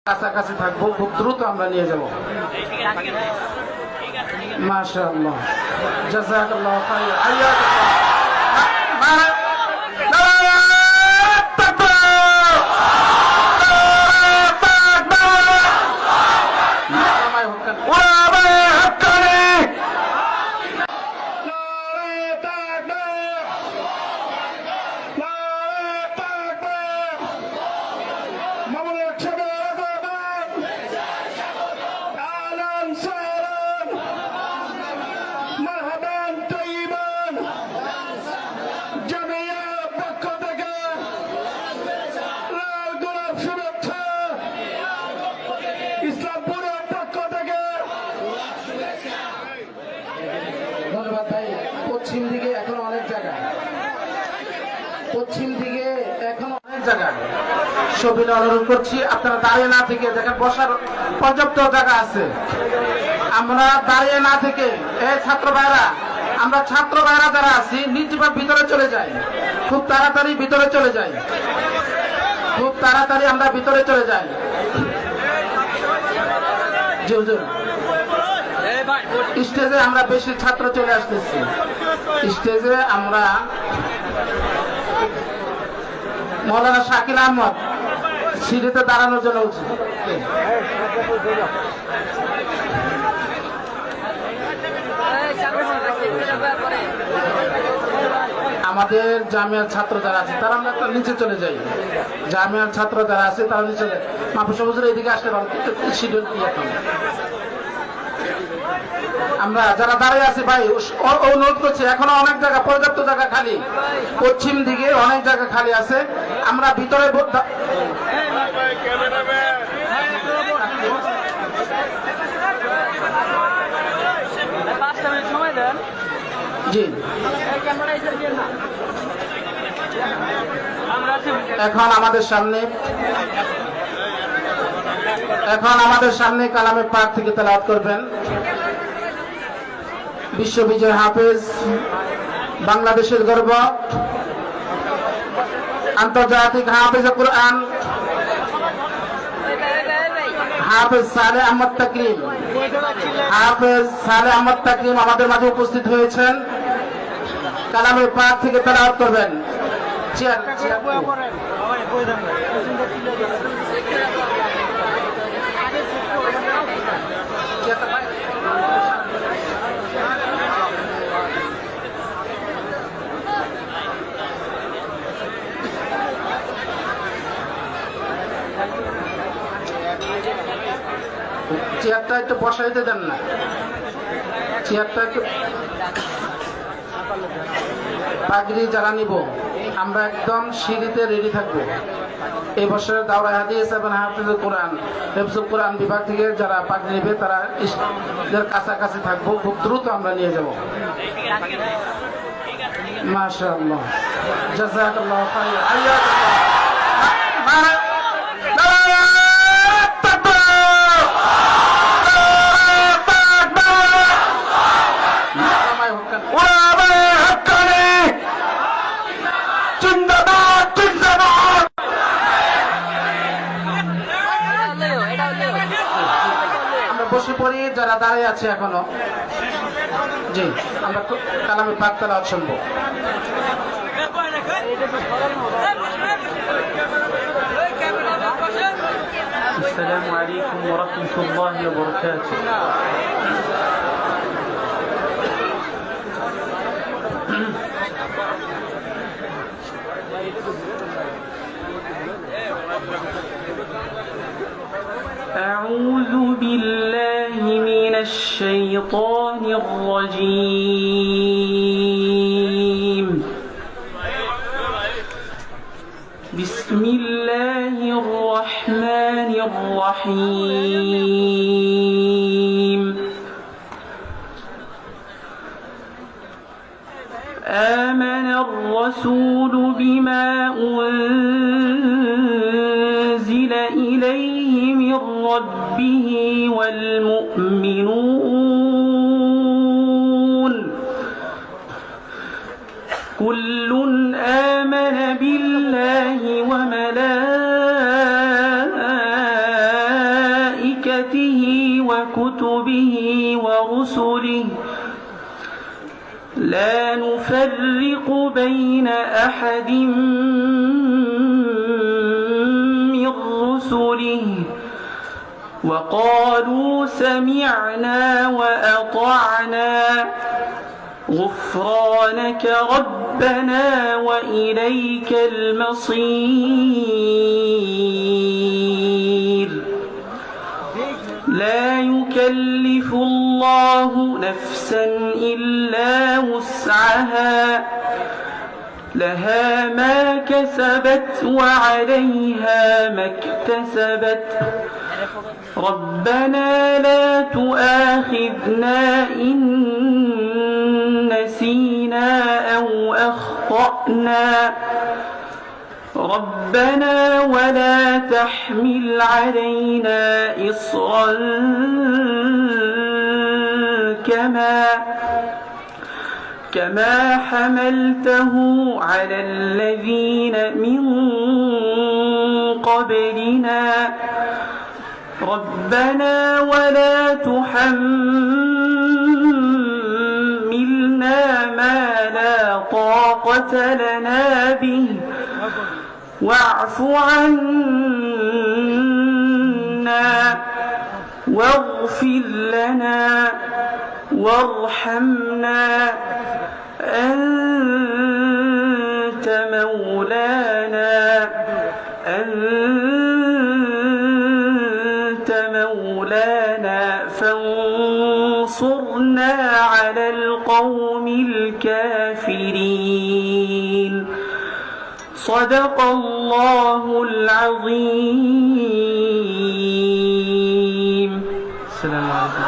কাছাকাছি থাকবো, খুব দ্রুত আমরা নিয়ে যাব। মাশাআল্লাহ, জাযাকাল্লাহু খাইরান। হাইয়াকুল্লাহ। ধন্যবাদ ভাই। পশ্চিম দিকে এখনো অনেক জায়গা, পশ্চিম দিকে এখনো অনেক জায়গা। সবিনয় অনুরোধ করছি আপনারা দাঁড়িয়ে না থেকে, দেখেন বসার পর্যাপ্ত জায়গা আছে। আমরা দাঁড়িয়ে না থেকে, এই ছাত্র ভাইরা, আমরা ছাত্র ভাইরা যারা আছি নিজ ভিতরে চলে যাই, খুব তাড়াতাড়ি ভিতরে চলে যাই, খুব তাড়াতাড়ি আমরা ভিতরে চলে যাই। জি হুজুর, স্টেজে আমরা বেশি ছাত্র চলে আসতেছি। স্টেজে আমরা মৌলানা শাকিল আহমদ সিঁড়িতে দাঁড়ানোর জন্য উঠছি। আমাদের জামিয়ার ছাত্র যারা আছে তারা আমরা নিচে চলে যাই। জামিয়ার ছাত্র যারা আছে তারা নিচে যায়। মাহফুজ হুজুর এদিকে আসতে পারেন, শিডিউল কি এখন? আমরা যারা দাঁড়িয়ে আছি ভাই অনুরোধ করছি, এখনো অনেক জায়গা, পর্যাপ্ত জায়গা খালি, পশ্চিম দিকে অনেক জায়গা খালি আছে। আমরা ভিতরে জি এখন আমাদের সামনে কালামে পাক থেকে তেলাওয়াত করবেন বিশ্ববিজয় হাফেজ, বাংলাদেশের গর্ব, আন্তর্জাতিক হাফেজ কুরআন হাফেজ সালেহ আহমদ তাকরিম। হাফেজ সালেহ আহমদ তাকরিম আমাদের মাঝে উপস্থিত হয়েছেন, কালামে পাক থেকে তেলাওয়াত করবেন। চেয়ারটা একটু বসাইতে দেন না, চেয়ারটা একটু। পাগড়ি যারা নিব আমরা একদম সিঁড়িতে রেডি থাকবো। এই বছরের দাওরায়ে হাদিস এবং হাফিজুল কোরআন বিভাগ থেকে যারা পাগড়ি নেবে তারা কাছাকাছি থাকবো, খুব দ্রুত আমরা নিয়ে যাব। মাশাআল্লাহ, জাযাকাল্লাহু খাইরান। হাইয়াকুল্লাহ। বসে পড়ি যারা দাঁড়িয়ে আছে এখনো। জি, আমরা কালামে পাক তেলাওয়াত শুনবো। আসসালামু আলাইকুম ওয়া রাহমাতুল্লাহি ওয়া বারাকাতুহু। أعوذ بالله من الشيطان الرجيم. بسم الله الرحمن الرحيم. آمن الرسول بما أنزل إليه من ربه والمؤمنون كل آمن بالله وملائكته وملائكته وكتبه ورسله لا نفرق بين أحد من رسله وقالوا سمعنا وأطعنا غفرانك ربنا وإليك المصير لا يكلف الله نفسا إلا وسعها لها ما كسبت وعليها ما اكتسبت ربنا لا تؤاخذنا إن نسينا أو أخطأنا ربنا ولا تحمل علينا إصرا كما حملته على الذين من قبلنا ربنا ولا تحملنا ما لا طاقة لنا به واعف عنا واغفر لنا وارحمنا أنت مولانا فانصرنا على القوم الكافرين صدق الله العظيم. السلام عليكم.